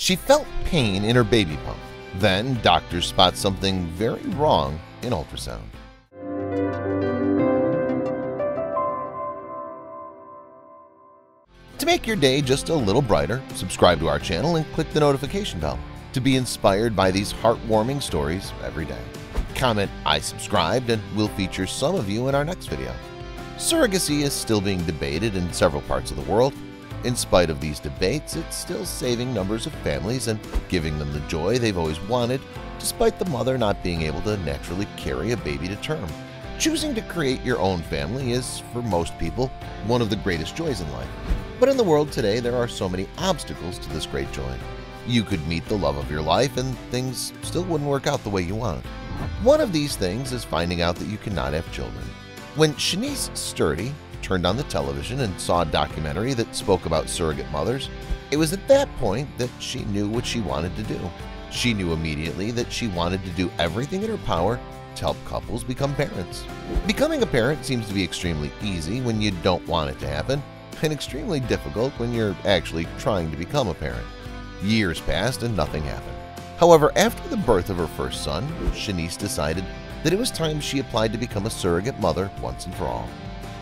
She felt pain in her baby pump. Then doctors spot something very wrong in ultrasound. To make your day just a little brighter, subscribe to our channel and click the notification bell to be inspired by these heartwarming stories every day. Comment "I subscribed" and we'll feature some of you in our next video. Surrogacy is still being debated in several parts of the world. In spite of these debates, it's still saving numbers of families and giving them the joy they've always wanted, despite the mother not being able to naturally carry a baby to term. Choosing to create your own family is, for most people, one of the greatest joys in life. But in the world today, there are so many obstacles to this great joy. You could meet the love of your life and things still wouldn't work out the way you want. One of these things is finding out that you cannot have children. When Shanice Sturdy turned on the television and saw a documentary that spoke about surrogate mothers, it was at that point that she knew what she wanted to do. She knew immediately that she wanted to do everything in her power to help couples become parents. Becoming a parent seems to be extremely easy when you don't want it to happen, and extremely difficult when you're actually trying to become a parent. Years passed and nothing happened. However, after the birth of her first son, Shanice decided that it was time she applied to become a surrogate mother once and for all.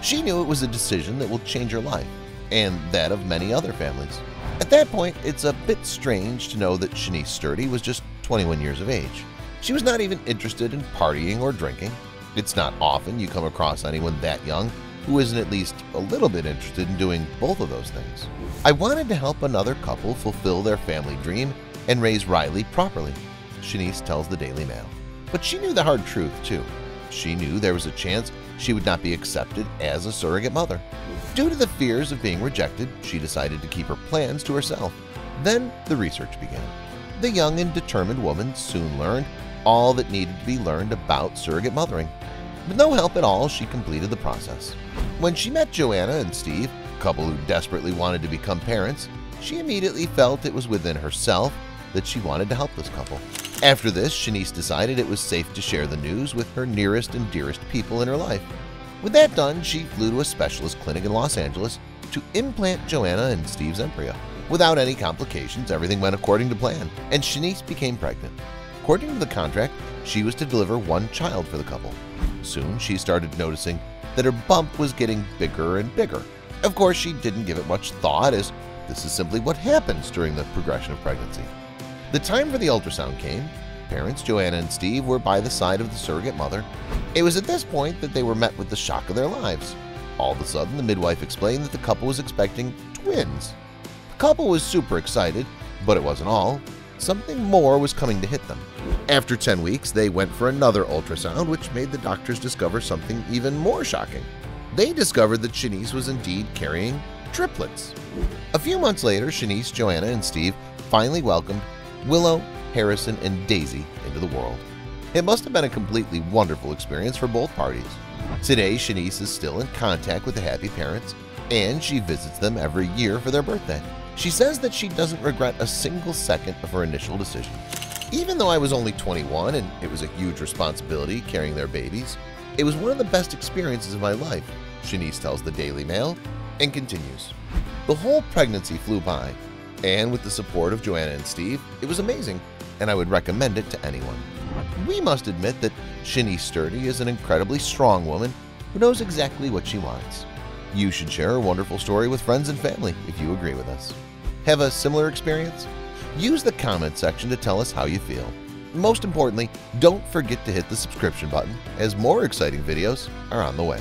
She knew it was a decision that will change her life, and that of many other families. At that point, it's a bit strange to know that Shanice Sturdy was just 21 years of age. She was not even interested in partying or drinking. It's not often you come across anyone that young who isn't at least a little bit interested in doing both of those things. "I wanted to help another couple fulfill their family dream and raise Riley properly," Shanice tells the Daily Mail. But she knew the hard truth, too. She knew there was a chance she would not be accepted as a surrogate mother. Due to the fears of being rejected, she decided to keep her plans to herself. Then the research began. The young and determined woman soon learned all that needed to be learned about surrogate mothering. With no help at all, she completed the process. When she met Joanna and Steve, a couple who desperately wanted to become parents, she immediately felt it was within herself that she wanted to help this couple. After this, Shanice decided it was safe to share the news with her nearest and dearest people in her life. With that done, she flew to a specialist clinic in Los Angeles to implant Joanna and Steve's embryo. Without any complications, everything went according to plan, and Shanice became pregnant. According to the contract, she was to deliver one child for the couple. Soon, she started noticing that her bump was getting bigger and bigger. Of course, she didn't give it much thought, as this is simply what happens during the progression of pregnancy. The time for the ultrasound came. Parents Joanna and Steve were by the side of the surrogate mother. It was at this point that they were met with the shock of their lives. All of a sudden, the midwife explained that the couple was expecting twins. The couple was super excited, but it wasn't all. Something more was coming to hit them. After 10 weeks, they went for another ultrasound, which made the doctors discover something even more shocking. They discovered that Shanice was indeed carrying triplets. A few months later, Shanice, Joanna, and Steve finally welcomed Willow, Harrison, and Daisy into the world. It must have been a completely wonderful experience for both parties. Today, Shanice is still in contact with the happy parents, and she visits them every year for their birthday. She says that she doesn't regret a single second of her initial decision. "Even though I was only 21 and it was a huge responsibility carrying their babies, it was one of the best experiences of my life," Shanice tells the Daily Mail and continues. "The whole pregnancy flew by, and with the support of Joanna and Steve, it was amazing, and I would recommend it to anyone." We must admit that Shanice Sturdy is an incredibly strong woman who knows exactly what she wants. You should share her wonderful story with friends and family if you agree with us. Have a similar experience? Use the comment section to tell us how you feel. Most importantly, don't forget to hit the subscription button, as more exciting videos are on the way.